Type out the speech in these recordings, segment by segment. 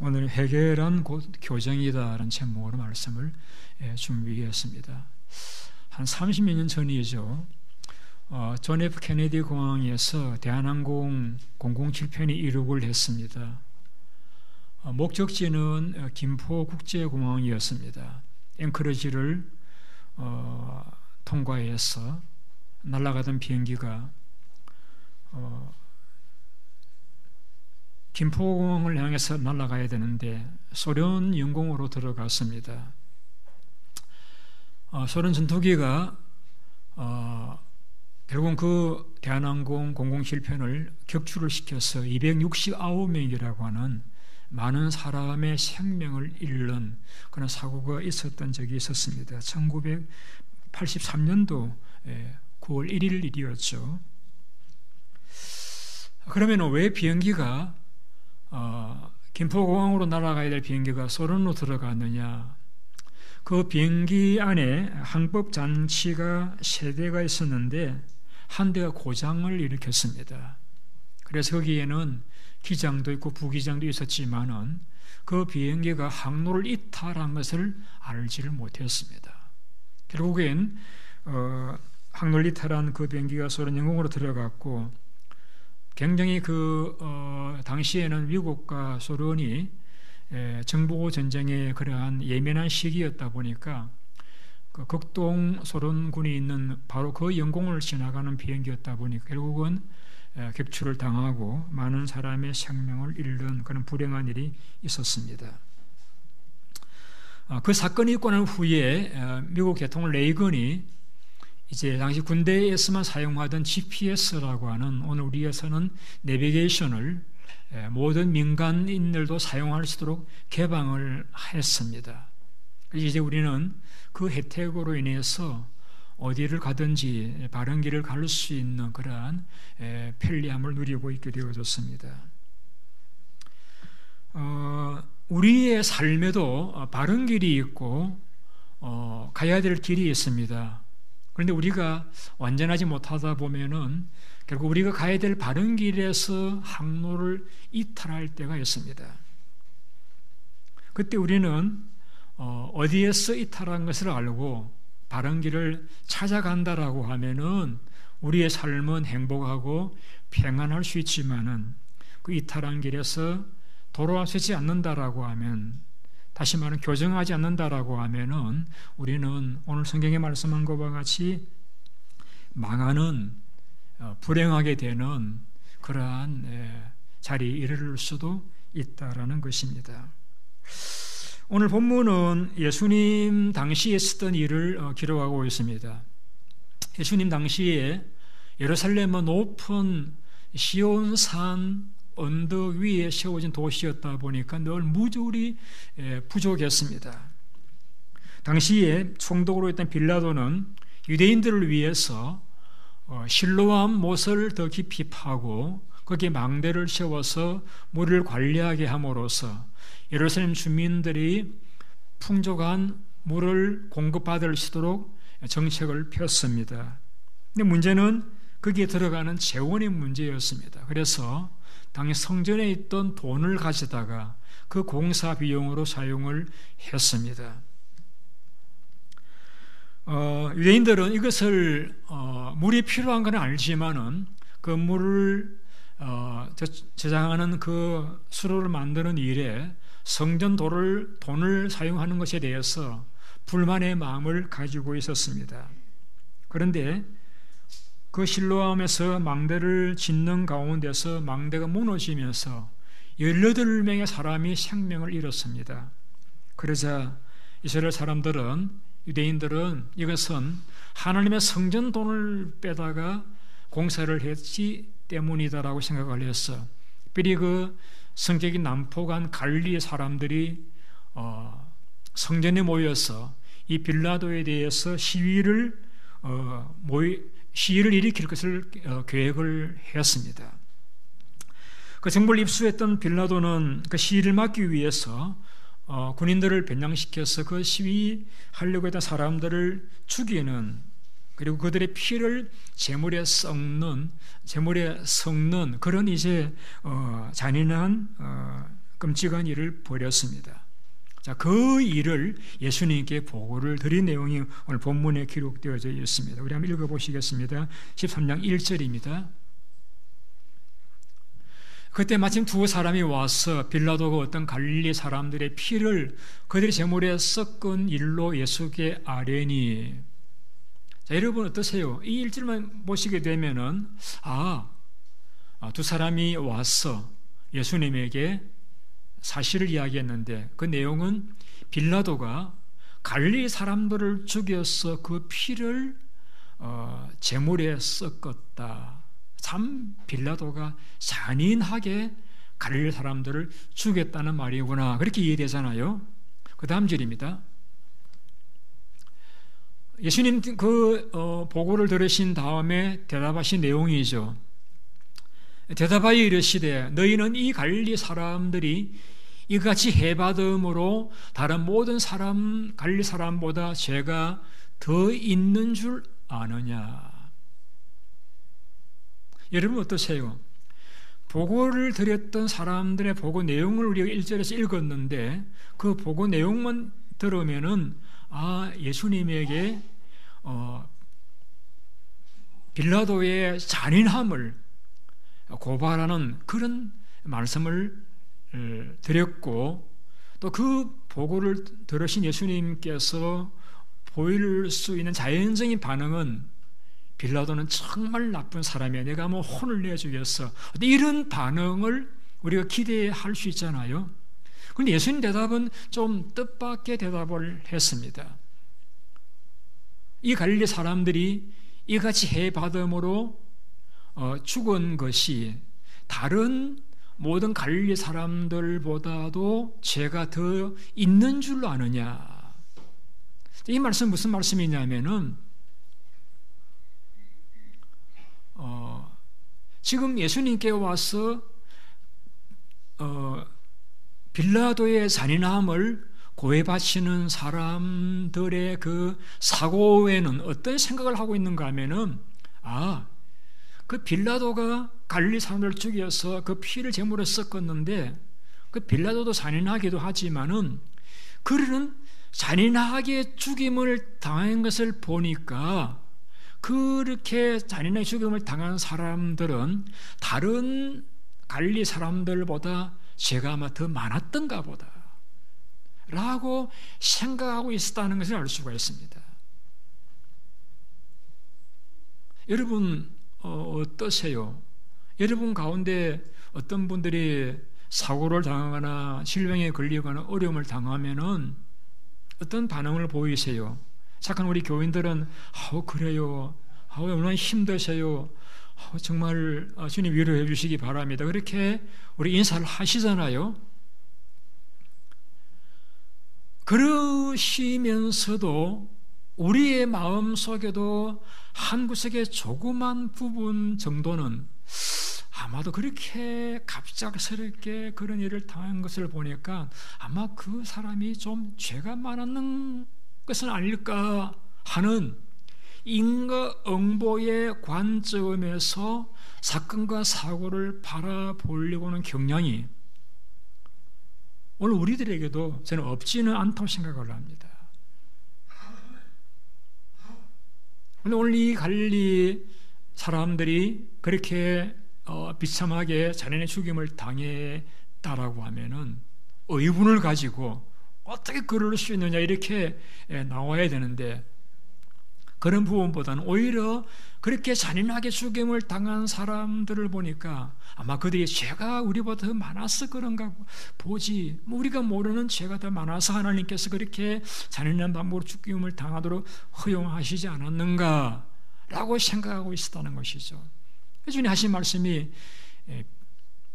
오늘 해결한 곧 교정이다라는 제목으로 말씀을 준비했습니다. 한 30여 년 전이죠. 존 F 케네디 공항에서 대한항공 007편이 이륙을 했습니다. 목적지는 김포국제공항이었습니다. 앵커러지를 통과해서 날아가던 비행기가 김포공항을 향해서 날아가야 되는데 소련 영공으로 들어갔습니다. 소련 전투기가 결국은 그 대한항공 007편을 격추를 시켜서 269명이라고 하는 많은 사람의 생명을 잃는 그런 사고가 있었던 적이 있었습니다. 1983년도 9월 1일 일이었죠. 그러면 왜 비행기가 김포공항으로 날아가야 될 비행기가 소련으로 들어갔느냐? 그 비행기 안에 항법 장치가 3대가 있었는데 한 대가 고장을 일으켰습니다. 그래서 거기에는 기장도 있고 부기장도 있었지만은 그 비행기가 항로를 이탈한 것을 알지를 못했습니다. 결국엔 항로를 이탈한 그 비행기가 소련 영공으로 들어갔고, 굉장히 당시에는 미국과 소련이 정보 전쟁의 그러한 예민한 시기였다 보니까 그 극동 소련군이 있는 바로 그 영공을 지나가는 비행기였다 보니까 결국은 격추를 당하고 많은 사람의 생명을 잃는 그런 불행한 일이 있었습니다. 그 사건이 있고 난 후에 미국 대통령 레이건이 이제 당시 군대에서만 사용하던 GPS라고 하는, 오늘 우리에서는 내비게이션을 모든 민간인들도 사용할 수 있도록 개방을 했습니다. 이제 우리는 그 혜택으로 인해서 어디를 가든지 바른 길을 갈 수 있는 그러한 편리함을 누리고 있게 되어졌습니다. 우리의 삶에도 바른 길이 있고 가야 될 길이 있습니다. 그런데 우리가 완전하지 못하다 보면은 결국 우리가 가야 될 바른 길에서 항로를 이탈할 때가 있습니다. 그때 우리는 어디에서 이탈한 것을 알고 바른 길을 찾아간다라고 하면은 우리의 삶은 행복하고 평안할 수 있지만은 그 이탈한 길에서 돌아서지 않는다라고 하면, 다시 말하면 교정하지 않는다라고 하면은 우리는 오늘 성경에 말씀한 것과 같이 망하는, 불행하게 되는 그러한 자리에 이를 수도 있다라는 것입니다. 오늘 본문은 예수님 당시에 쓰던 일을 기록하고 있습니다. 예수님 당시에 예루살렘은 높은 시온산 언덕 위에 세워진 도시였다 보니까 늘 무조리 부족했습니다. 당시에 총독으로 있던 빌라도는 유대인들을 위해서 실로암 못을 더 깊이 파고 거기에 망대를 세워서 물을 관리하게 함으로써 예루살렘 주민들이 풍족한 물을 공급받을 수 있도록 정책을 폈습니다. 근데 문제는 거기에 들어가는 재원의 문제였습니다. 그래서 당시 성전에 있던 돈을 가져다가 그 공사 비용으로 사용을 했습니다. 유대인들은 이것을 물이 필요한 건 알지만은 그 물을 저장하는 그 수로를 만드는 일에 성전 돈을 사용하는 것에 대해서 불만의 마음을 가지고 있었습니다. 그런데 그 실로암에서 망대를 짓는 가운데서 망대가 무너지면서 18명의 사람이 생명을 잃었습니다. 그러자 이스라엘 사람들은, 유대인들은 이것은 하나님의 성전 돈을 빼다가 공사를 했기 때문이다라고 생각을 했어. 특별히 그 성격이 난폭한 갈릴리 사람들이 성전에 모여서 이 빌라도에 대해서 시위를 일으킬 것을 계획을 했습니다. 그 정보를 입수했던 빌라도는 그 시위를 막기 위해서 군인들을 변장시켜서 그 시위하려고 했던 사람들을 죽이는, 그리고 그들의 피를 제물에 섞는 그런 이제 잔인한 끔찍한 일을 벌였습니다. 자, 그 일을 예수님께 보고를 드린 내용이 오늘 본문에 기록되어져 있습니다. 우리 한번 읽어보시겠습니다. 13장 1절입니다. 그때 마침 두 사람이 와서 빌라도가 어떤 갈릴리 사람들의 피를 그들의 제물에 섞은 일로 예수께 아뢰니. 자, 여러분 어떠세요? 이 1절만 보시게 되면은 두 사람이 와서 예수님에게 사실을 이야기했는데 그 내용은 빌라도가 갈릴리 사람들을 죽여서 그 피를 제물에 섞었다. 참 빌라도가 잔인하게 갈릴리 사람들을 죽였다는 말이구나. 그렇게 이해되잖아요. 그 다음 절입니다. 예수님 그 보고를 들으신 다음에 대답하신 내용이죠. 대답하여 이르시되 너희는 이 갈릴리 사람들이 이같이 해받음으로 다른 모든 갈릴리 사람보다 죄가 더 있는 줄 아느냐. 여러분 어떠세요? 보고를 드렸던 사람들의 보고 내용을 우리가 1절에서 읽었는데 그 보고 내용만 들으면은 예수님에게 빌라도의 잔인함을 고발하는 그런 말씀을 드렸고 또 그 보고를 들으신 예수님께서 보일 수 있는 자연적인 반응은 빌라도는 정말 나쁜 사람이야. 내가 뭐 혼을 내주겠어. 이런 반응을 우리가 기대할 수 있잖아요. 그런데 예수님 대답은 좀 뜻밖의 대답을 했습니다. 이 갈릴리 사람들이 이같이 해받음으로 죽은 것이 다른 모든 갈릴리 사람들보다도 죄가 더 있는 줄로 아느냐. 이 말씀 무슨 말씀이냐면은 지금 예수님께 와서 빌라도의 잔인함을 고해바치는 사람들의 그 사고에는 어떤 생각을 하고 있는가 하면은 그 빌라도가 갈릴리 사람들을 죽여서 그 피를 제물에 섞었는데 그 빌라도도 잔인하기도 하지만은 그는 잔인하게 죽임을 당한 것을 보니까 그렇게 잔인하게 죽임을 당한 사람들은 다른 갈릴리 사람들보다 죄가 아마 더 많았던가 보다 라고 생각하고 있었다는 것을 알 수가 있습니다. 여러분 어떠세요? 여러분 가운데 어떤 분들이 사고를 당하거나 질병에 걸리거나 어려움을 당하면은 어떤 반응을 보이세요? 착한 우리 교인들은 그래요. 얼마나 힘드세요. 정말 주님 위로해 주시기 바랍니다. 그렇게 우리 인사를 하시잖아요. 그러시면서도 우리의 마음속에도 한 구석의 조그만 부분 정도는 아마도 그렇게 갑작스럽게 그런 일을 당한 것을 보니까 아마 그 사람이 좀 죄가 많았는 것은 아닐까 하는 인과응보의 관점에서 사건과 사고를 바라보려고 하는 경향이 오늘 우리들에게도 저는 없지는 않다고 생각을 합니다. 그런데 오늘 이 갈릴리 사람들이 그렇게 비참하게 자신의 죽임을 당했다라고 하면은 의문을 가지고 어떻게 그럴 수 있느냐 이렇게 나와야 되는데 그런 부분보다는 오히려 그렇게 잔인하게 죽임을 당한 사람들을 보니까 아마 그들이 죄가 우리보다 더 많아서 그런가 보지 우리가 모르는 죄가 더 많아서 하나님께서 그렇게 잔인한 방법으로 죽임을 당하도록 허용하시지 않았는가 라고 생각하고 있었다는 것이죠. 주님 하신 말씀이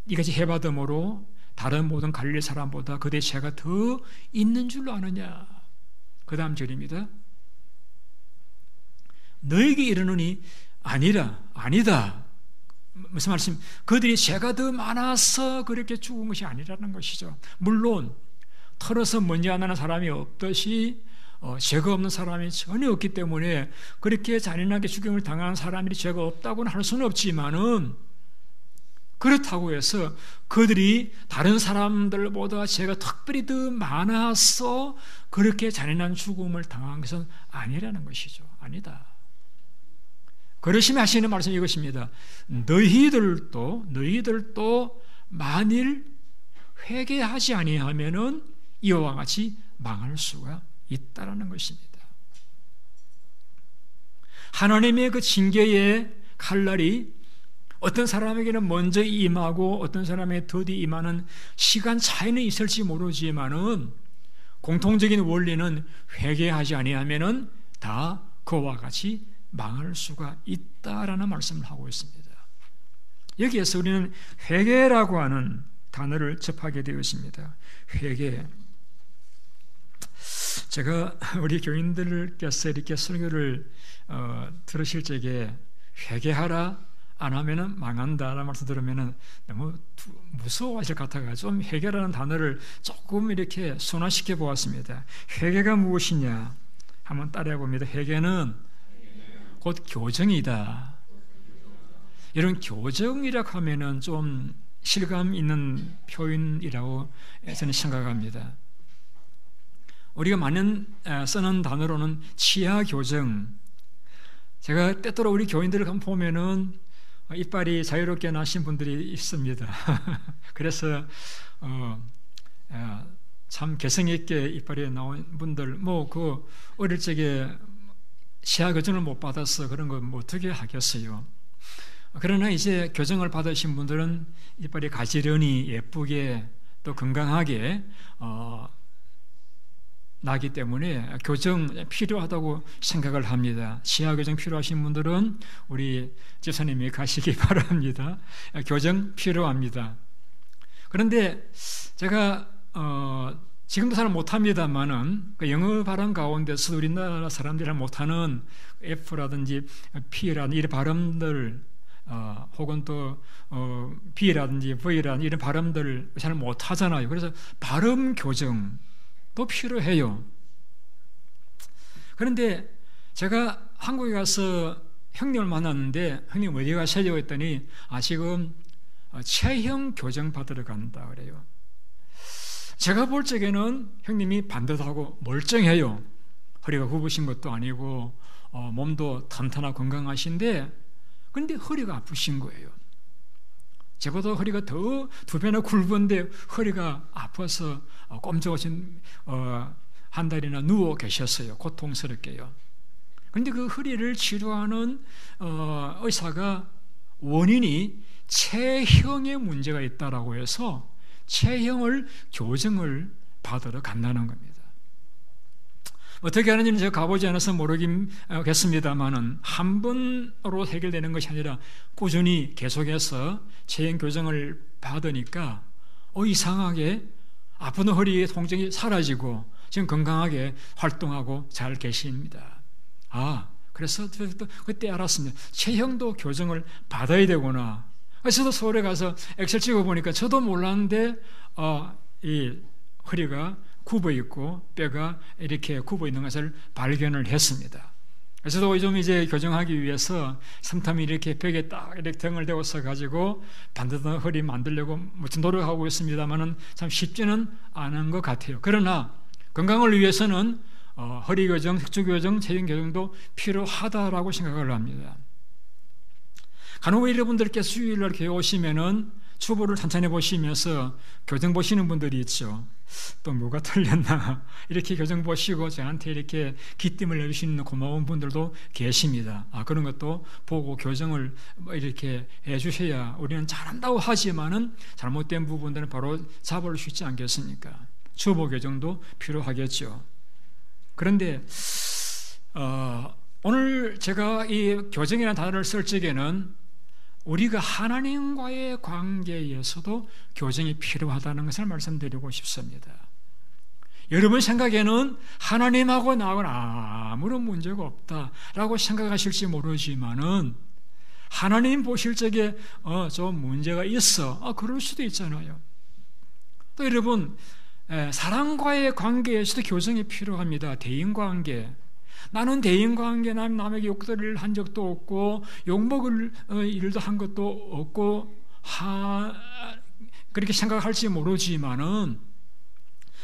이같이 해받음으로 다른 모든 갈릴리 사람보다 그들의 죄가 더 있는 줄로 아느냐. 그 다음 절입니다. 너에게 이르노니 아니다. 무슨 말씀? 그들이 죄가 더 많아서 그렇게 죽은 것이 아니라는 것이죠. 물론 털어서 먼지 안 나는 사람이 없듯이 죄가 없는 사람이 전혀 없기 때문에 그렇게 잔인하게 죽임을 당한 사람들이 죄가 없다고는 할 수는 없지만은 그렇다고 해서 그들이 다른 사람들보다 죄가 특별히 더 많아서 그렇게 잔인한 죽음을 당한 것은 아니라는 것이죠. 아니다. 그러시면 하시는 말씀이 이것입니다. 너희들도 만일 회개하지 아니하면은 이와 같이 망할 수가 있다라는 것입니다. 하나님의 그 징계의 칼날이 어떤 사람에게는 먼저 임하고 어떤 사람에게 더디 임하는 시간 차이는 있을지 모르지만은 공통적인 원리는 회개하지 아니하면은 다 그와 같이 망할 수가 있다라는 말씀을 하고 있습니다. 여기에서 우리는 회개라고 하는 단어를 접하게 되었습니다. 회개. 제가 우리 교인들께서 이렇게 설교를 들으실 적에 회개하라 안 하면은 망한다라는 말씀 들으면은 너무 무서워하실 것 같아가지고 좀 회개라는 단어를 조금 이렇게 순화시켜 보았습니다. 회개가 무엇이냐? 한번 따라해 봅니다. 회개는 곧 교정이다. 이런 교정이라고 하면은 좀 실감 있는 표현이라고 저는 생각합니다. 우리가 많이 쓰는 단어로는 치아 교정. 제가 때때로 우리 교인들을 한번 보면은 이빨이 자유롭게 나신 분들이 있습니다. 그래서 참 개성 있게 이빨이 나온 분들, 그 어릴 적에 치아 교정을 못 받아서 그런 거 뭐 어떻게 하겠어요. 그러나 이제 교정을 받으신 분들은 이빨이 가지런히 예쁘게 또 건강하게 나기 때문에 교정 필요하다고 생각을 합니다. 치아 교정 필요하신 분들은 우리 집사님이 가시기 바랍니다. 교정 필요합니다. 그런데 제가 지금도 잘 못합니다만은 그 영어 발음 가운데서 우리나라 사람들이 못하는 F라든지 P라든지 이런 발음들 혹은 또 B라든지 V라든지 이런 발음들 잘 못하잖아요. 그래서 발음 교정 또 필요해요. 그런데 제가 한국에 가서 형님을 만났는데 형님 어디 가세요? 했더니 지금 체형 교정 받으러 간다 그래요. 제가 볼 적에는 형님이 반듯하고 멀쩡해요. 허리가 굽으신 것도 아니고 몸도 탄탄하고 건강하신데 그런데 허리가 아프신 거예요. 저보다 허리가 더 두 배나 굵은데 허리가 아파서 꼼짝없이 한 달이나 누워 계셨어요. 고통스럽게요. 그런데 그 허리를 치료하는 의사가 원인이 체형에 문제가 있다라고 해서 체형을 교정을 받으러 간다는 겁니다. 어떻게 하는지는 제가 가보지 않아서 모르겠습니다만은 한 번으로 해결되는 것이 아니라 꾸준히 계속해서 체형 교정을 받으니까 이상하게 아픈 허리의 통증이 사라지고 지금 건강하게 활동하고 잘 계십니다. 그래서 그때 알았습니다. 체형도 교정을 받아야 되구나. 저도 서울에 가서 엑셀 찍어보니까 저도 몰랐는데 이 허리가 굽어 있고 뼈가 이렇게 굽어 있는 것을 발견을 했습니다. 그래서 좀 이제 교정하기 위해서 삼탐이 이렇게 벽에 딱 이렇게 등을 대고서 가지고 반듯한 허리 만들려고 무슨 노력하고 있습니다만은 참 쉽지는 않은 것 같아요. 그러나 건강을 위해서는 허리 교정, 척추 교정, 체형 교정도 필요하다라고 생각을 합니다. 간혹 여러분들께서 수요일날 교회 오시면은 주보를 천천히 보시면서 교정 보시는 분들이 있죠. 또 뭐가 틀렸나 이렇게 교정 보시고 저한테 이렇게 기쁨을 내주시는 고마운 분들도 계십니다. 그런 것도 보고 교정을 이렇게 해주셔야 우리는 잘한다고 하지만은 잘못된 부분들은 바로 잡을 수 있지 않겠습니까? 주보 교정도 필요하겠죠. 그런데 오늘 제가 이 교정이라는 단어를 쓸 적에는 우리가 하나님과의 관계에서도 교정이 필요하다는 것을 말씀드리고 싶습니다. 여러분 생각에는 하나님하고 나하고는 아무런 문제가 없다라고 생각하실지 모르지만은 하나님 보실 적에 좀 문제가 있어. 그럴 수도 있잖아요. 또 여러분 사람과의 관계에서도 교정이 필요합니다. 대인관계. 나는 대인관계 남에게 욕들을 한 적도 없고 욕먹을 일도 한 것도 없고 그렇게 생각할지 모르지만은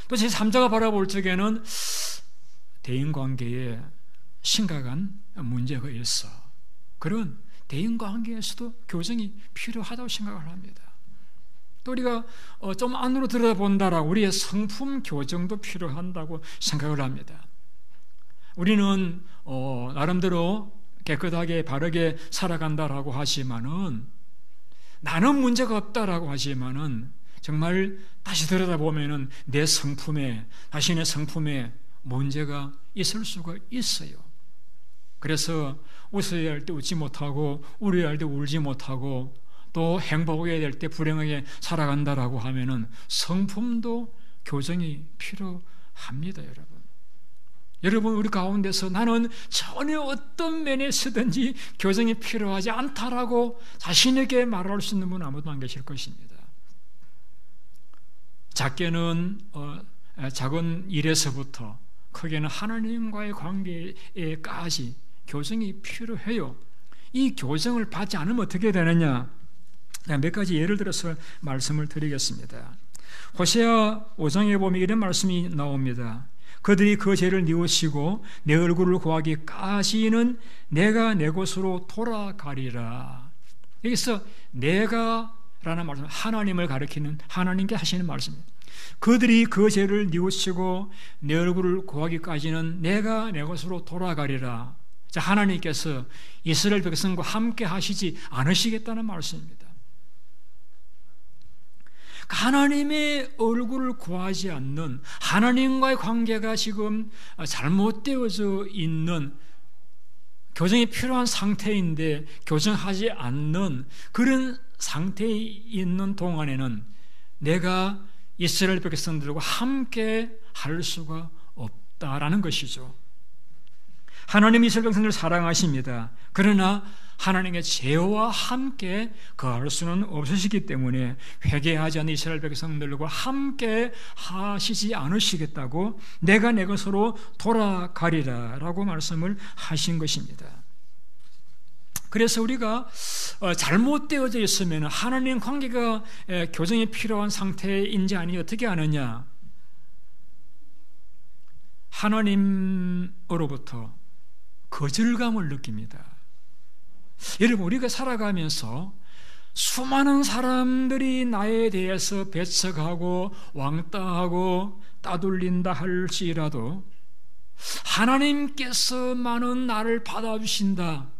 또 제3자가 바라볼 적에는 대인관계에 심각한 문제가 있어. 그런 대인관계에서도 교정이 필요하다고 생각을 합니다. 또 우리가 좀 안으로 들여다본다라고 우리의 성품 교정도 필요한다고 생각을 합니다. 우리는 나름대로 깨끗하게 바르게 살아간다라고 하지만은, 나는 문제가 없다라고 하지만은 정말 다시 들여다보면은 내 성품에, 자신의 성품에 문제가 있을 수가 있어요. 그래서 웃어야 할 때 웃지 못하고 울어야 할 때 울지 못하고 또 행복해야 될 때 불행하게 살아간다라고 하면은 성품도 교정이 필요합니다, 여러분. 여러분, 우리 가운데서 나는 전혀 어떤 면에서든지 교정이 필요하지 않다라고 자신에게 말할 수 있는 분은 아무도 안 계실 것입니다. 작게는 작은 일에서부터 크게는 하나님과의 관계에까지 교정이 필요해요. 이 교정을 받지 않으면 어떻게 되느냐? 몇 가지 예를 들어서 말씀을 드리겠습니다. 호세아 5장에 보면 이런 말씀이 나옵니다. 그들이 그 죄를 뉘우치고 내 얼굴을 구하기까지는 내가 내 곳으로 돌아가리라. 여기서 내가 라는 말씀, 하나님을 가리키는, 하나님께 하시는 말씀입니다. 그들이 그 죄를 뉘우치고 내 얼굴을 구하기까지는 내가 내 곳으로 돌아가리라. 자, 하나님께서 이스라엘 백성과 함께 하시지 않으시겠다는 말씀입니다. 하나님의 얼굴을 구하지 않는, 하나님과의 관계가 지금 잘못되어져 있는, 교정이 필요한 상태인데 교정하지 않는 그런 상태에 있는 동안에는 내가 이스라엘 백성들과 함께 할 수가 없다라는 것이죠. 하나님이 이스라엘 백성들을 사랑하십니다. 그러나 하나님의 죄와 함께 거할 수는 없으시기 때문에 회개하지 않는 이스라엘 백성들과 함께 하시지 않으시겠다고 내가 내 것으로 돌아가리라 라고 말씀을 하신 것입니다. 그래서 우리가 잘못되어져 있으면 하나님 관계가 교정이 필요한 상태인지 아닌지 어떻게 아느냐? 하나님으로부터 거절감을 느낍니다. 여러분, 우리가 살아가면서 수많은 사람들이 나에 대해서 배척하고 왕따하고 따돌린다 할지라도 하나님께서만은 나를 받아주신다,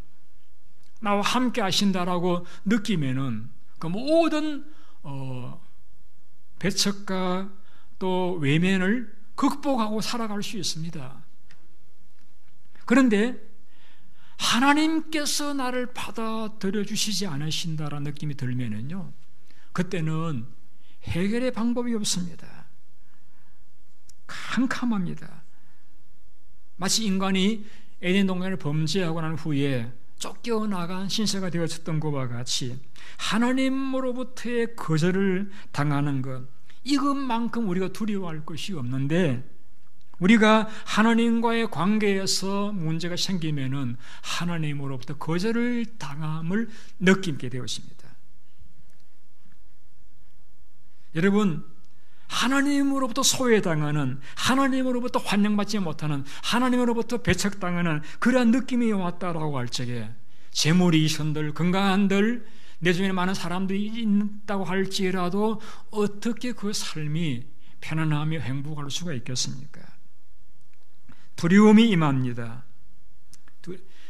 나와 함께 하신다라고 느끼면은 그 모든 배척과 또 외면을 극복하고 살아갈 수 있습니다. 그런데 하나님께서 나를 받아들여 주시지 않으신다라는 느낌이 들면은요, 그때는 해결의 방법이 없습니다. 캄캄합니다. 마치 인간이 에덴 동산을 범죄하고 난 후에 쫓겨나간 신세가 되었던 것과 같이 하나님으로부터의 거절을 당하는 것, 이것만큼 우리가 두려워할 것이 없는데, 우리가 하나님과의 관계에서 문제가 생기면은 하나님으로부터 거절을 당함을 느끼게 되었습니다. 여러분, 하나님으로부터 소외당하는, 하나님으로부터 환영받지 못하는, 하나님으로부터 배척당하는 그러한 느낌이 왔다라고 할 적에 재물이 있은들, 건강한들, 내 주변에 많은 사람들이 있다고 할지라도 어떻게 그 삶이 편안하며 행복할 수가 있겠습니까? 두려움이 임합니다.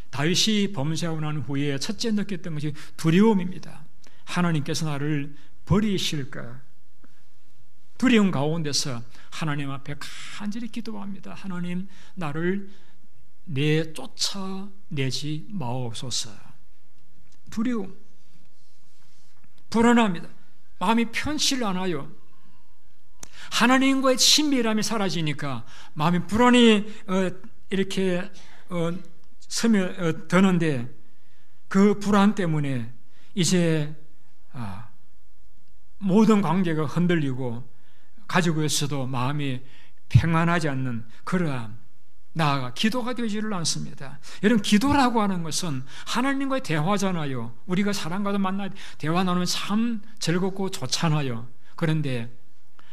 다윗이 범죄하고 난 후에 첫째 느꼈던 것이 두려움입니다. 하나님께서 나를 버리실까? 두려움 가운데서 하나님 앞에 간절히 기도합니다. 하나님, 나를 쫓아내지 마옵소서. 두려움, 불안합니다. 마음이 편치를 않아요. 하나님과의 친밀함이 사라지니까 마음이 불안이 이렇게 드는데, 그 불안 때문에 이제 모든 관계가 흔들리고 가지고 있어도 마음이 평안하지 않는 그러한 나아가 기도가 되지를 않습니다. 여러분, 기도라고 하는 것은 하나님과의 대화잖아요. 우리가 사람과도 만나 대화 나누면 참 즐겁고 좋잖아요. 그런데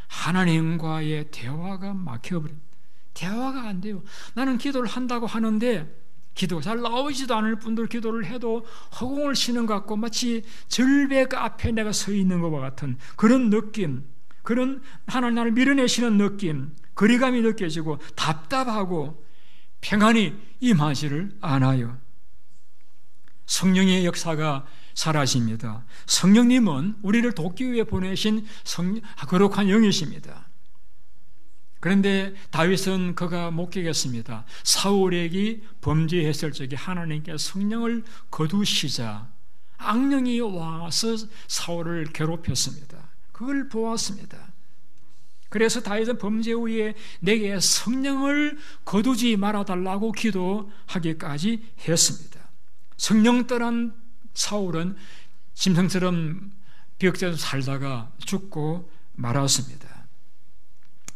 하나님과의 대화가 막혀버립니다. 대화가 안 돼요. 나는 기도를 한다고 하는데 기도가 잘 나오지도 않을 분들 기도를 해도 허공을 치는 것 같고 마치 절벽 앞에 내가 서 있는 것과 같은 그런 느낌, 그런 하나님 나를 밀어내시는 느낌, 거리감이 느껴지고 답답하고 평안이 임하지를 않아요. 성령의 역사가 사라집니다. 성령님은 우리를 돕기 위해 보내신 거룩한 영이십니다. 그런데 다윗은 그가 못 깨겠습니다. 사울에게 범죄했을 적에 하나님께 성령을 거두시자 악령이 와서 사울을 괴롭혔습니다. 그걸 보았습니다. 그래서 다윗은 범죄 후에 내게 성령을 거두지 말아달라고 기도하기까지 했습니다. 성령 떠난 사울은 짐승처럼 벽제에서 살다가 죽고 말았습니다.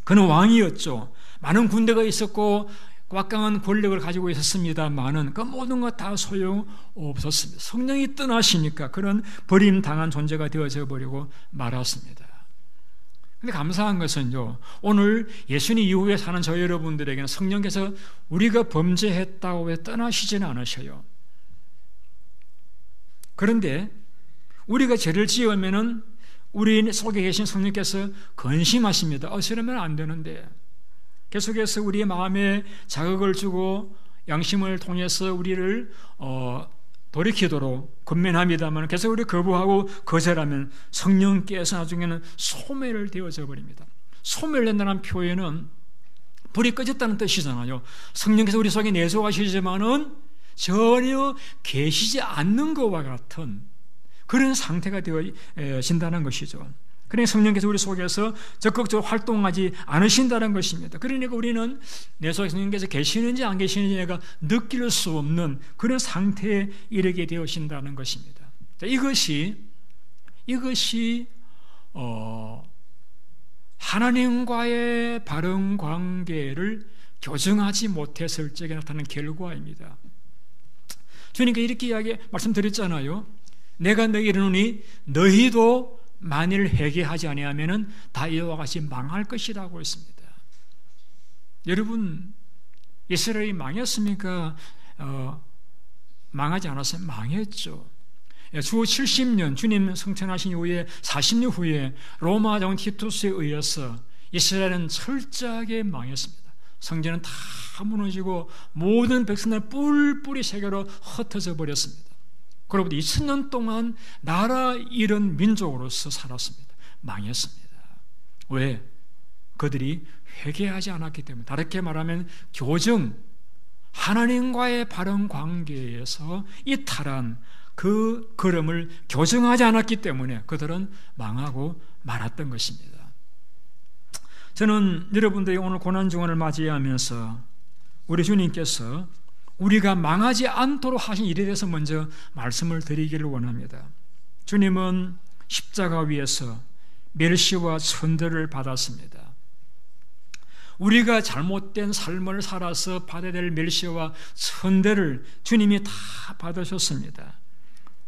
그는 왕이었죠. 많은 군대가 있었고 막강한 권력을 가지고 있었습니다만은 그 모든 것 다 소용없었습니다. 성령이 떠나시니까 그런 버림당한 존재가 되어져 버리고 말았습니다. 근데 감사한 것은요, 오늘 예수님 이후에 사는 저 여러분들에게는 성령께서 우리가 범죄했다고 왜 떠나시지는 않으셔요. 그런데 우리가 죄를 지으면은 우리 속에 계신 성령께서 건심하십니다. 저러면 안 되는데. 계속해서 우리의 마음에 자극을 주고 양심을 통해서 우리를 돌이키도록 권면합니다만 계속 우리 거부하고 거절하면 성령께서 나중에는 소멸을 되어져 버립니다. 소멸된다는 표현은 불이 꺼졌다는 뜻이잖아요. 성령께서 우리 속에 내주하시지만은 전혀 계시지 않는 것과 같은 그런 상태가 되어진다는 것이죠. 그러니까 성령께서 우리 속에서 적극적으로 활동하지 않으신다는 것입니다. 그러니까 우리는 내 속에 성령께서 계시는지 안 계시는지 내가 느낄 수 없는 그런 상태에 이르게 되어진다는 것입니다. 자, 이것이 하나님과의 바른 관계를 교정하지 못했을 적에 나타나는 결과입니다. 주님께 이렇게 말씀드렸잖아요. 내가 너희에게 이르노니 너희도 만일 회개하지 아니하면은 다 이와 같이 망할 것이라고 했습니다. 여러분, 이스라엘이 망했습니까? 망하지 않았어요? 망했죠. 주 70년 주님 성천하신 이후에 40년 후에 로마 장군 티투스에 의해서 이스라엘은 철저하게 망했습니다. 성전은 다 무너지고 모든 백성들 뿔뿔이 세계로 흩어져 버렸습니다. 그로부터 2000년 동안 나라 잃은 민족으로서 살았습니다. 망했습니다. 왜? 그들이 회개하지 않았기 때문에. 다르게 말하면 교정, 하나님과의 바른 관계에서 이탈한 그 걸음을 교정하지 않았기 때문에 그들은 망하고 말았던 것입니다. 저는 여러분들이 오늘 고난중원을 맞이하면서 우리 주님께서 우리가 망하지 않도록 하신 일에 대해서 먼저 말씀을 드리기를 원합니다. 주님은 십자가 위에서 멸시와 천대를 받았습니다. 우리가 잘못된 삶을 살아서 받아야 될 멸시와 천대를 주님이 다 받으셨습니다.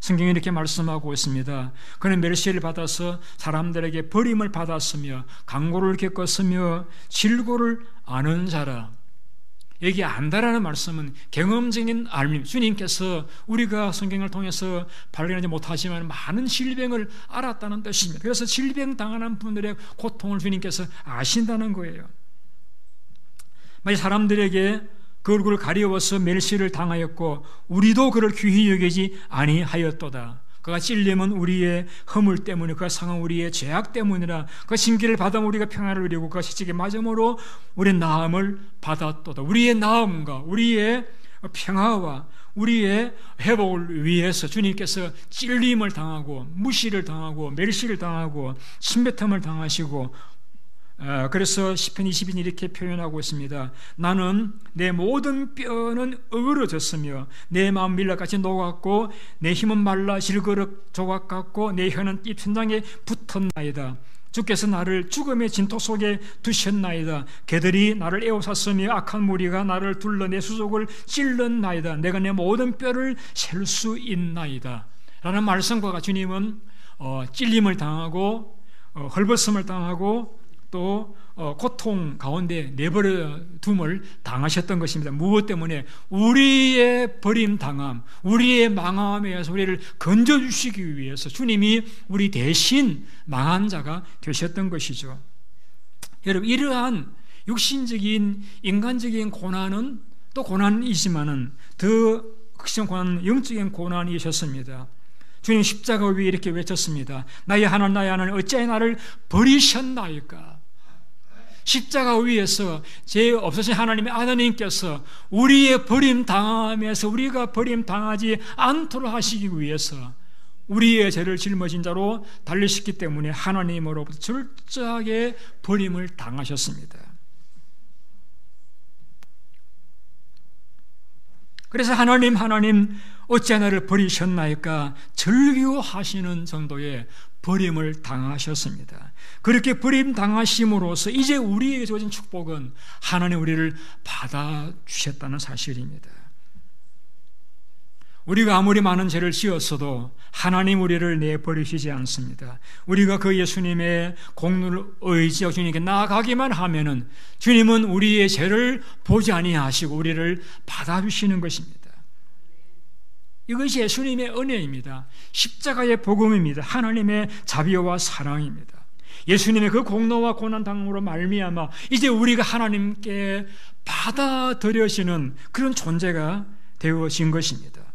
성경이 이렇게 말씀하고 있습니다. 그는 멸시를 받아서 사람들에게 버림을 받았으며 강고를 겪었으며 질고를 아는 자라. 여기 안다라는 말씀은 경험적인 알림, 주님께서 우리가 성경을 통해서 발견하지 못하지만 많은 질병을 알았다는 뜻입니다. 그래서 질병 당하는 분들의 고통을 주님께서 아신다는 거예요. 만약 사람들에게 그 얼굴을 가리워서 멸시를 당하였고 우리도 그를 귀히 여기지 아니하였도다. 그가 찔림은 우리의 허물 때문에, 그가 상은 우리의 죄악 때문이라. 그 징계를 받으면 우리가 평안을 누리고 그가 채찍에 맞음으로 우리의 나음을 받았도다. 우리의 나음과 우리의 평화와 우리의 회복을 위해서 주님께서 찔림을 당하고 무시를 당하고 멸시를 당하고 침뱉음을 당하시고, 그래서 시편 20인 이렇게 표현하고 있습니다. 나는 내 모든 뼈는 어그러졌으며 내 마음 밀랍같이 녹았고 내 힘은 말라 질그릇 조각 같고 내 혀는 잎 천장에 붙었나이다. 주께서 나를 죽음의 진토 속에 두셨나이다. 개들이 나를 에워쌌으며 악한 무리가 나를 둘러 내 수족을 찔렀나이다. 내가 내 모든 뼈를 셀 수 있나이다. 라는 말씀과 주님은 찔림을 당하고 헐벗음을 당하고 또 고통 가운데 내버려 둠을 당하셨던 것입니다. 무엇 때문에? 우리의 버림당함, 우리의 망함에 의해서 우리를 건져주시기 위해서 주님이 우리 대신 망한 자가 되셨던 것이죠. 여러분, 이러한 육신적인 인간적인 고난은 또 고난이지만은 더 극심한 고난은 영적인 고난이셨습니다. 주님 십자가 위에 이렇게 외쳤습니다. 나의 하나님 어찌하여 나를 버리셨나이까? 십자가 위에서 죄 없으신 하나님의 아드님께서 우리의 버림당함에서 우리가 버림당하지 않도록 하시기 위해서 우리의 죄를 짊어진 자로 달리셨기 때문에 하나님으로부터 철저하게 버림을 당하셨습니다. 그래서 하나님 어찌 나를 버리셨나이까 절규하시는 정도의 버림을 당하셨습니다. 그렇게 버림 당하심으로써 이제 우리에게 주어진 축복은 하나님 우리를 받아주셨다는 사실입니다. 우리가 아무리 많은 죄를 지었어도 하나님 우리를 내버리시지 않습니다. 우리가 그 예수님의 공로를 의지하고 주님께 나아가기만 하면은 주님은 우리의 죄를 보지 아니하시고 우리를 받아주시는 것입니다. 이것이 예수님의 은혜입니다. 십자가의 복음입니다. 하나님의 자비와 사랑입니다. 예수님의 그 공로와 고난당함으로 말미암아 이제 우리가 하나님께 받아들여지는 그런 존재가 되어진 것입니다.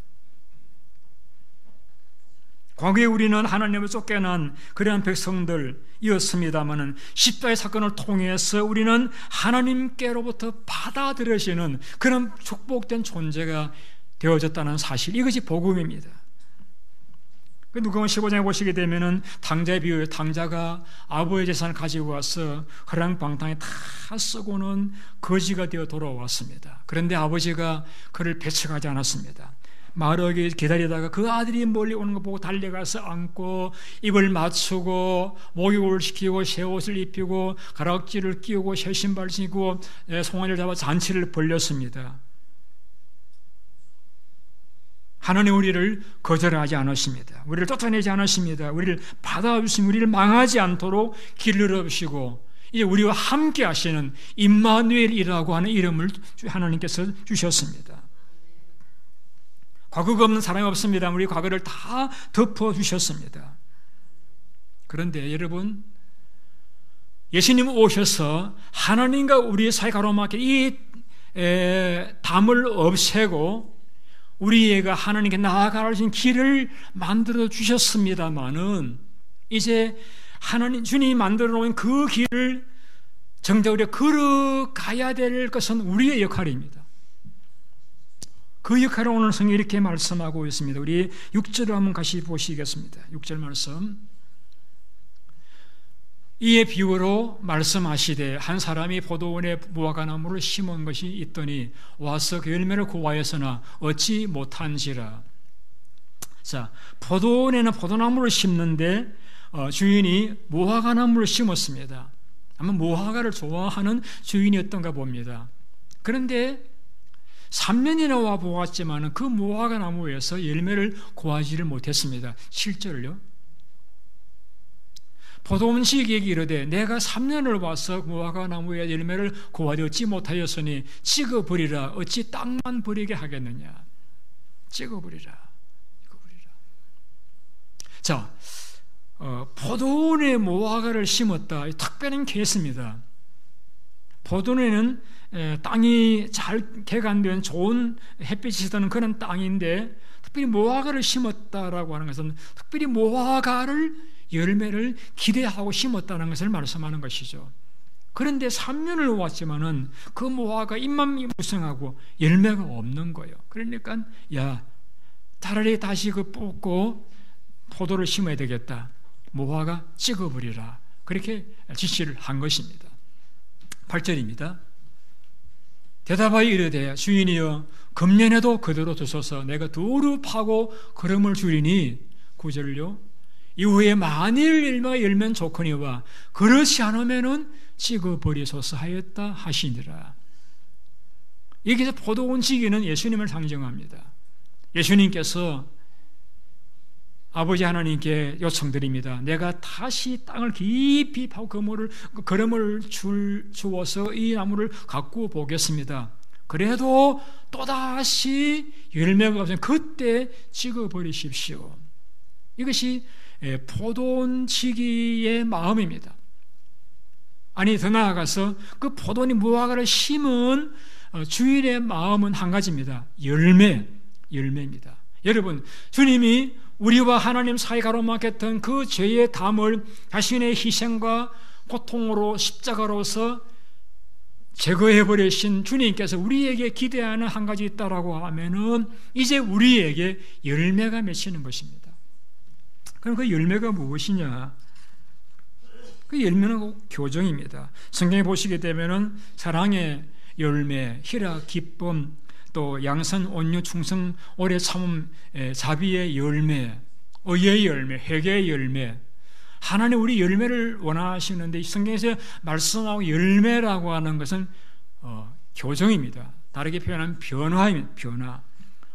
과거에 우리는 하나님을 쫓겨난 그러한 백성들이었습니다마는 십자가의 사건을 통해서 우리는 하나님께로부터 받아들여지는 그런 축복된 존재가 되어졌다는 사실, 이것이 복음입니다. 누가복음 15장에 보시게 되면은 당자의 비유에 당자가 아버지의 재산을 가지고 와서 허랑방탕에 다 쓰고는 거지가 되어 돌아왔습니다. 그런데 아버지가 그를 배척하지 않았습니다. 마루에 기다리다가 그 아들이 멀리 오는 거 보고 달려가서 안고 입을 맞추고 목욕을 시키고 새 옷을 입히고 가락지를 끼우고 새 신발 신고 송아지를 잡아 잔치를 벌렸습니다. 하나님 우리를 거절하지 않으십니다. 우리를 쫓아내지 않으십니다. 우리를 받아주시고 우리를 망하지 않도록 길을 열어주시고 이제 우리와 함께 하시는 임마누엘이라고 하는 이름을 하나님께서 주셨습니다. 과거가 없는 사람이 없습니다. 우리 과거를 다 덮어주셨습니다. 그런데 여러분, 예수님 오셔서 하나님과 우리의 사이 가로막힌 이 담을 없애고 우리가 하나님께 나아갈 수 있는 길을 만들어 주셨습니다마는 이제 하나님 주님이 만들어 놓은 그 길을 정작 우리가 걸어가야 될 것은 우리의 역할입니다. 그 역할을 오늘 성경이 이렇게 말씀하고 있습니다. 우리 6절을 한번 같이 보시겠습니다. 6절 말씀. 이에 비유로 말씀하시되 한 사람이 포도원에 무화과나무를 심은 것이 있더니 와서 그 열매를 구하였으나 얻지 못한지라. 자, 포도원에는 포도나무를 심는데 주인이 무화과나무를 심었습니다. 아마 무화과를 좋아하는 주인이었던가 봅니다. 그런데 3년이나 와 보았지만 그 무화과나무에서 열매를 구하지를 못했습니다. 7절을요. 포도원 시기에게 이르되 내가 3년을 와서 무화과나무의 열매를 구하지 얻지 못하였으니 찍어버리라. 어찌 땅만 버리게 하겠느냐. 찍어버리라. 자, 포도원에 무화과를 심었다. 특별한 케이스입니다. 포도원에는 땅이 잘 개간된 좋은 햇빛이 드는 그런 땅인데 특별히 무화과를 심었다라고 하는 것은 특별히 무화과를 열매를 기대하고 심었다는 것을 말씀하는 것이죠. 그런데 3년을 왔지만은 그 무화과 잎만 무성하고 열매가 없는 거예요. 그러니까 차라리 다시 그 뽑고 포도를 심어야 되겠다. 무화과 찍어버리라. 그렇게 지시를 한 것입니다. 8절입니다. 대답하여 이르되 주인이여 금년에도 그대로 두소서. 내가 두루 파고 거름을 주리니 9절요. 이후에 만일 열매가 열면 좋거니와 그렇지 않으면은 찍어버리소서 하였다 하시니라. 여기서 포도원 지기는 예수님을 상징합니다. 예수님께서 아버지 하나님께 요청드립니다. 내가 다시 땅을 깊이 파고 거름을 주어서 이 나무를 가꾸어 보겠습니다. 그래도 또다시 열매가 없으면 그때 찍어버리십시오. 이것이 포도원 지기의 마음입니다. 아니, 더 나아가서 그 포도원이 무화과를 심은 주인의 마음은 한 가지입니다. 열매입니다. 여러분, 주님이 우리와 하나님 사이 가로막혔던 그 죄의 담을 자신의 희생과 고통으로 십자가로서 제거해버리신 주님께서 우리에게 기대하는 한 가지 있다라고 하면은 이제 우리에게 열매가 맺히는 것입니다. 그럼 그 열매가 무엇이냐? 그 열매는 교정입니다. 성경에 보시게 되면은 사랑의 열매, 희락, 기쁨, 또 양선, 온유, 충성, 오래 참음, 자비의 열매, 의의 열매, 회개의 열매. 하나님 우리 열매를 원하시는데 이 성경에서 말씀하고 열매라고 하는 것은 교정입니다. 다르게 표현하면 변화입니다. 변화.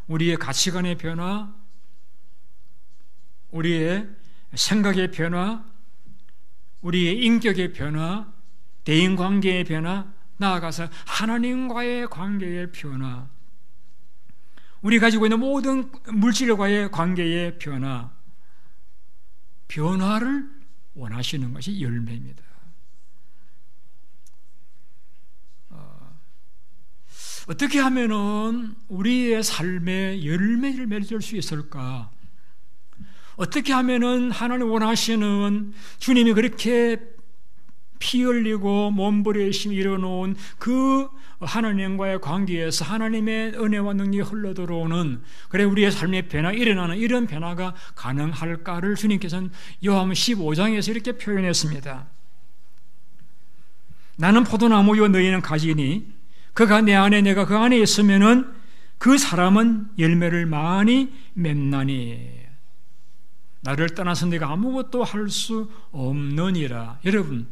우리의 가치관의 변화, 우리의 생각의 변화, 우리의 인격의 변화, 대인관계의 변화, 나아가서 하나님과의 관계의 변화, 우리 가지고 있는 모든 물질과의 관계의 변화를 원하시는 것이 열매입니다. 어떻게 하면은 우리의 삶에 열매를 맺을 수 있을까? 어떻게 하면은 하나님 원하시는 주님이 그렇게 피 흘리고 몸부림치며 이뤄놓은 그 하나님과의 관계에서 하나님의 은혜와 능력이 흘러들어오는, 그래 우리의 삶의 변화, 일어나는 이런 변화가 가능할까를 주님께서는 요한복음 15장에서 이렇게 표현했습니다. 나는 포도나무요 너희는 가지니 그가 내 안에 내가 그 안에 있으면은 그 사람은 열매를 많이 맺나니 나를 떠나서 내가 아무것도 할 수 없느니라. 여러분,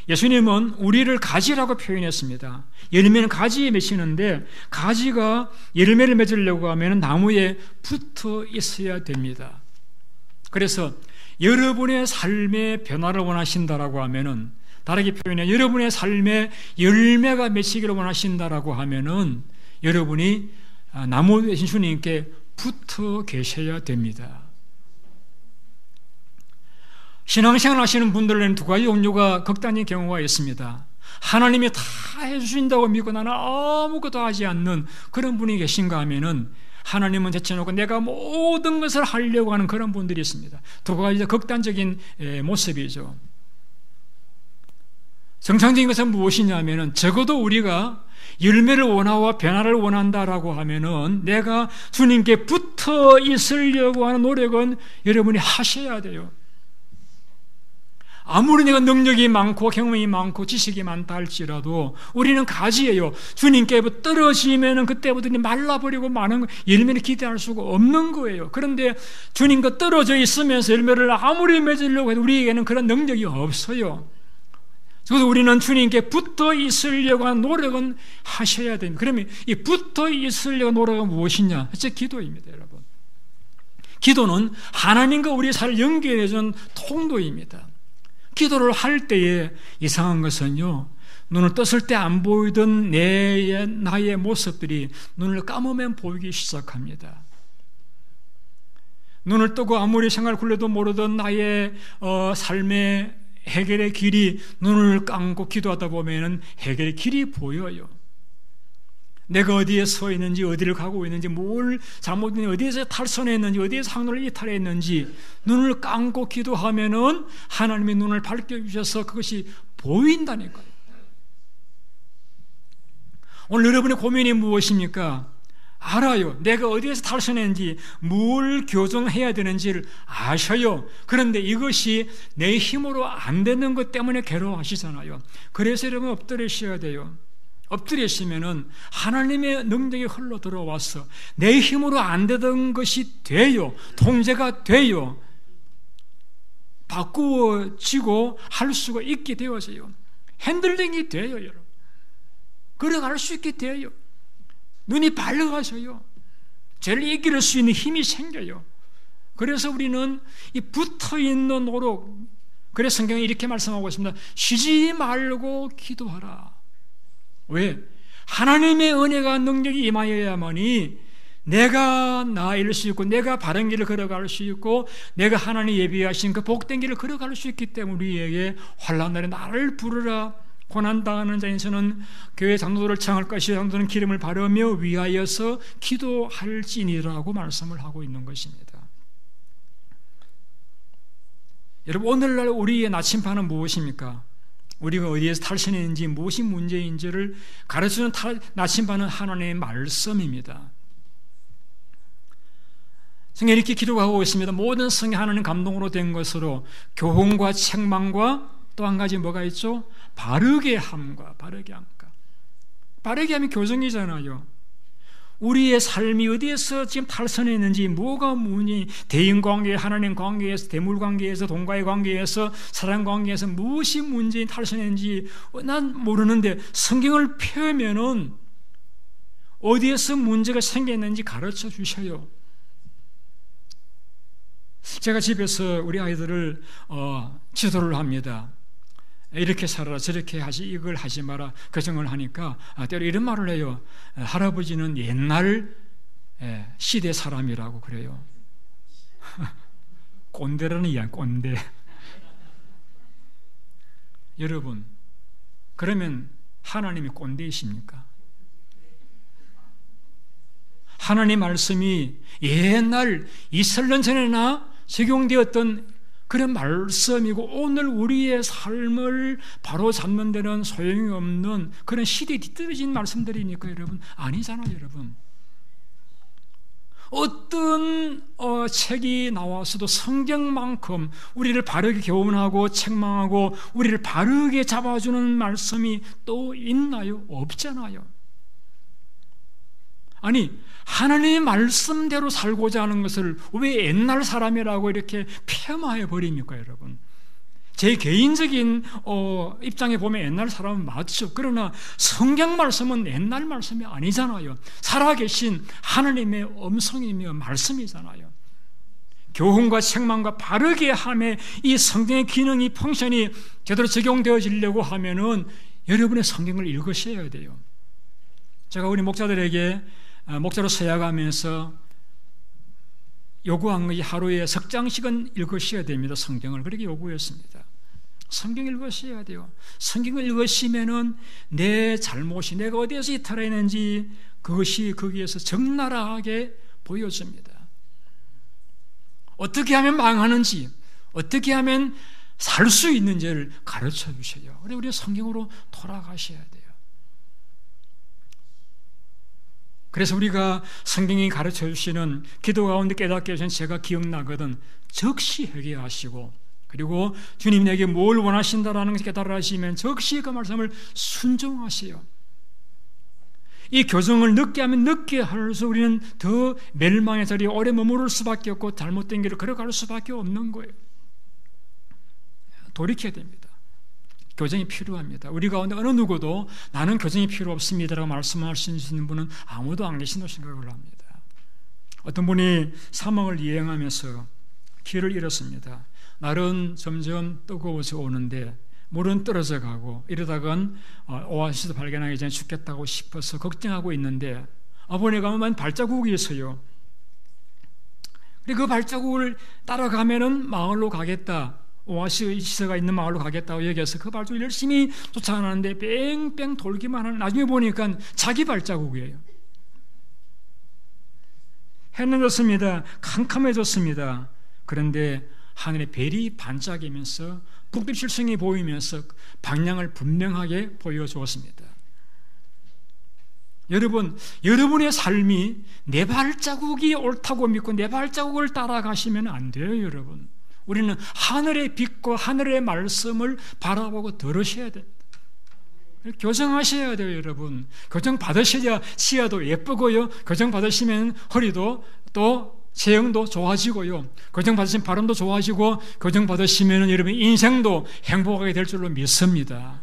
예수님은 우리를 가지라고 표현했습니다. 열매는 가지에 맺히는데 가지가 열매를 맺으려고 하면 나무에 붙어 있어야 됩니다. 그래서 여러분의 삶의 변화를 원하신다라고 하면은, 다르게 표현해 여러분의 삶에 열매가 맺히기를 원하신다라고 하면은 여러분이 나무 되신 주님께 붙어 계셔야 됩니다. 신앙생활 하시는 분들은 두 가지 종류가 극단적인 경우가 있습니다. 하나님이 다 해주신다고 믿고 나는 아무것도 하지 않는 그런 분이 계신가 하면은 하나님은 제쳐놓고 내가 모든 것을 하려고 하는 그런 분들이 있습니다. 두 가지 극단적인 모습이죠. 정상적인 것은 무엇이냐 하면은 적어도 우리가 열매를 원하와 변화를 원한다라고 하면은 내가 주님께 붙어 있으려고 하는 노력은 여러분이 하셔야 돼요. 아무리 내가 능력이 많고 경험이 많고 지식이 많다 할지라도 우리는 가지예요. 주님께 떨어지면은 그때부터 말라버리고 많은 열매를 기대할 수가 없는 거예요. 그런데 주님과 떨어져 있으면서 열매를 아무리 맺으려고 해도 우리에게는 그런 능력이 없어요. 그래서 우리는 주님께 붙어 있으려고 하는 노력은 하셔야 됩니다. 그러면 이 붙어 있으려고 노력은 무엇이냐? 첫째 기도입니다, 여러분. 기도는 하나님과 우리의 삶을 연결해준 통로입니다. 기도를 할 때에 이상한 것은요, 눈을 떴을 때 안 보이던 나의 모습들이 눈을 감으면 보이기 시작합니다. 눈을 뜨고 아무리 생활 굴려도 모르던 나의 삶의 해결의 길이 눈을 감고 기도하다 보면 해결의 길이 보여요. 내가 어디에 서 있는지, 어디를 가고 있는지, 뭘 잘못했는지, 어디에서 탈선했는지, 어디에서 항로를 이탈했는지 눈을 감고 기도하면은 하나님이 눈을 밝혀주셔서 그것이 보인다는 거예요. 오늘 여러분의 고민이 무엇입니까? 알아요. 내가 어디에서 탈선했는지, 뭘 교정해야 되는지를 아셔요. 그런데 이것이 내 힘으로 안 되는 것 때문에 괴로워하시잖아요. 그래서 여러분 엎드리셔야 돼요. 엎드리시면은 하나님의 능력이 흘러 들어와서 내 힘으로 안 되던 것이 돼요. 통제가 돼요. 바꾸어지고 할 수가 있게 되어져요. 핸들링이 돼요, 여러분. 걸어갈 수 있게 돼요. 눈이 밝아져요. 죄를 이길 수 있는 힘이 생겨요. 그래서 우리는 이 붙어있는 노력, 그래서 성경이 이렇게 말씀하고 있습니다. 쉬지 말고 기도하라. 왜? 하나님의 은혜가 능력이 임하여야만이 내가 나아갈 수 있고 내가 바른 길을 걸어갈 수 있고 내가 하나님이 예비하신 그 복된 길을 걸어갈 수 있기 때문에 우리에게 환난 날에 나를 부르라. 고난당하는 자에서는 교회 장로들을 청할 것이요 장로들은 기름을 바르며 위하여서 기도할지니라고 말씀을 하고 있는 것입니다. 여러분, 오늘날 우리의 나침반은 무엇입니까? 우리가 어디에서 탈선했는지 무엇이 문제인지를 가르치는 나침반은 하나님의 말씀입니다. 성경에 이렇게 기도하고 있습니다. 모든 성경 하나님 감동으로 된 것으로 교훈과 책망과 또 한 가지 뭐가 있죠? 바르게 함과 바르게 함과. 바르게 함이 교정이잖아요. 우리의 삶이 어디에서 지금 탈선했는지, 뭐가 문이, 대인 관계, 하나님 관계에서, 대물 관계에서, 동과의 관계에서, 사랑 관계에서 무엇이 문제인 탈선했는지 난 모르는데 성경을 펴면은 어디에서 문제가 생겼는지 가르쳐 주셔요. 제가 집에서 우리 아이들을 지도를 합니다. 이렇게 살아라, 저렇게 하지, 이걸 하지 마라 교정을 하니까 때로 이런 말을 해요. 할아버지는 옛날 시대 사람이라고 그래요. 꼰대라는 이야기, 꼰대. 여러분, 그러면 하나님이 꼰대이십니까? 하나님 말씀이 옛날 이스라엘 전에나 적용되었던 그런 말씀이고 오늘 우리의 삶을 바로 잡는 데는 소용이 없는 그런 시대에 뒤떨어진 말씀들이니까 여러분, 아니잖아요. 여러분, 어떤 책이 나왔어도 성경만큼 우리를 바르게 교훈하고 책망하고 우리를 바르게 잡아주는 말씀이 또 있나요? 없잖아요. 아니, 하나님의 말씀대로 살고자 하는 것을 왜 옛날 사람이라고 이렇게 폄하해 버립니까, 여러분? 제 개인적인 입장에 보면 옛날 사람은 맞죠. 그러나 성경 말씀은 옛날 말씀이 아니잖아요. 살아계신 하나님의 음성이며 말씀이잖아요. 교훈과 책망과 바르게 함에 이 성경의 기능이 펑션이 제대로 적용되어지려고 하면은 여러분의 성경을 읽으셔야 돼요. 제가 우리 목자들에게 목자로 서약하면서 요구한 것이 하루에 석 장씩은 읽으셔야 됩니다. 성경을 그렇게 요구했습니다. 성경 읽으셔야 돼요. 성경을 읽으시면은 내 잘못이 내가 어디에서 이탈했는지 그것이 거기에서 적나라하게 보여집니다. 어떻게 하면 망하는지, 어떻게 하면 살 수 있는지를 가르쳐 주셔요. 그래, 우리 성경으로 돌아가셔야 돼요. 그래서 우리가 성경이 가르쳐 주시는 기도 가운데 깨닫게 해주신 제가 기억나거든. 즉시 회개하시고, 그리고 주님 내게 뭘 원하신다라는 것을 깨달으시면 즉시 그 말씀을 순종하세요. 이 교정을 늦게 하면 늦게 할수록 우리는 더 멸망의 자리에 오래 머무를 수밖에 없고 잘못된 길을 걸어갈 수밖에 없는 거예요. 돌이켜야 됩니다. 교정이 필요합니다. 우리 가운데 어느 누구도 나는 교정이 필요 없습니다라고 말씀할 수 있는 분은 아무도 안 계신다고 생각을 합니다. 어떤 분이 사망을 이행하면서 길을 잃었습니다. 날은 점점 뜨거워져 오는데 물은 떨어져 가고 이러다간 오아시스 발견하기 전에 죽겠다고 싶어서 걱정하고 있는데 아버님 가면 발자국이 있어요. 그 발자국을 따라가면은 마을로 가겠다. 오아시스가 있는 마을로 가겠다고 얘기해서 그 발자국을 열심히 쫓아가는데 뺑뺑 돌기만 하는, 나중에 보니까 자기 발자국이에요. 해는 졌습니다. 캄캄해졌습니다. 그런데 하늘에 별이 반짝이면서 북빛 실성이 보이면서 방향을 분명하게 보여주었습니다. 여러분, 여러분의 삶이 내 발자국이 옳다고 믿고 내 발자국을 따라가시면 안 돼요. 여러분, 우리는 하늘의 빛과 하늘의 말씀을 바라보고 들으셔야 됩니다. 교정하셔야 돼요. 여러분, 교정 받으셔야 치아도 예쁘고요, 교정 받으시면 허리도 또 체형도 좋아지고요. 교정받으신 발음도 좋아지고 교정받으시면 여러분 인생도 행복하게 될 줄로 믿습니다.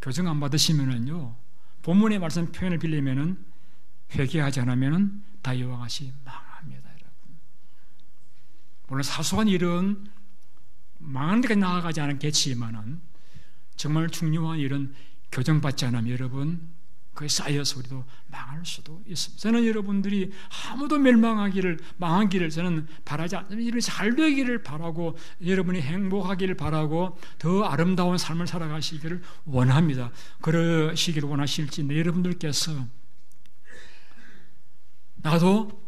교정 안 받으시면은요, 본문의 말씀 표현을 빌리면은 회개하지 않으면은 다 이와 같이 망합니다, 여러분. 물론 사소한 일은 망하는 데까지 나아가지 않겠지만은 정말 중요한 일은 교정받지 않으면 여러분 그에 쌓여서 우리도 망할 수도 있습니다. 저는 여러분들이 아무도 망하기를 저는 바라지 않습니다. 이런 잘 되기를 바라고 여러분이 행복하기를 바라고 더 아름다운 삶을 살아가시기를 원합니다. 그러시기를 원하실지 여러분들께서 나도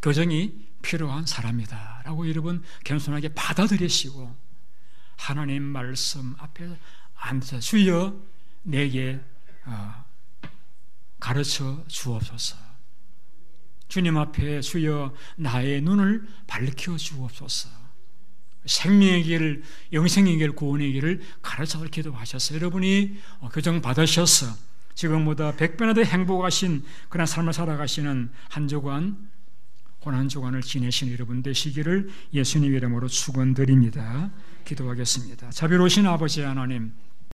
교정이 필요한 사람이다 라고 여러분 겸손하게 받아들이시고 하나님 말씀 앞에 앉아 주여 내게 가르쳐 주옵소서. 주님 앞에 주여 나의 눈을 밝혀 주옵소서. 생명의 길, 영생의 길, 구원의 길을 가르쳐 기도하셨어요. 여러분이 교정 받으셔서 지금보다 100배나 더 행복하신 그런 삶을 살아가시는 한 주간, 고난 주간을 지내신 여러분 되시기를 예수님 이름으로 축원드립니다. 기도하겠습니다. 자비로우신 아버지 하나님,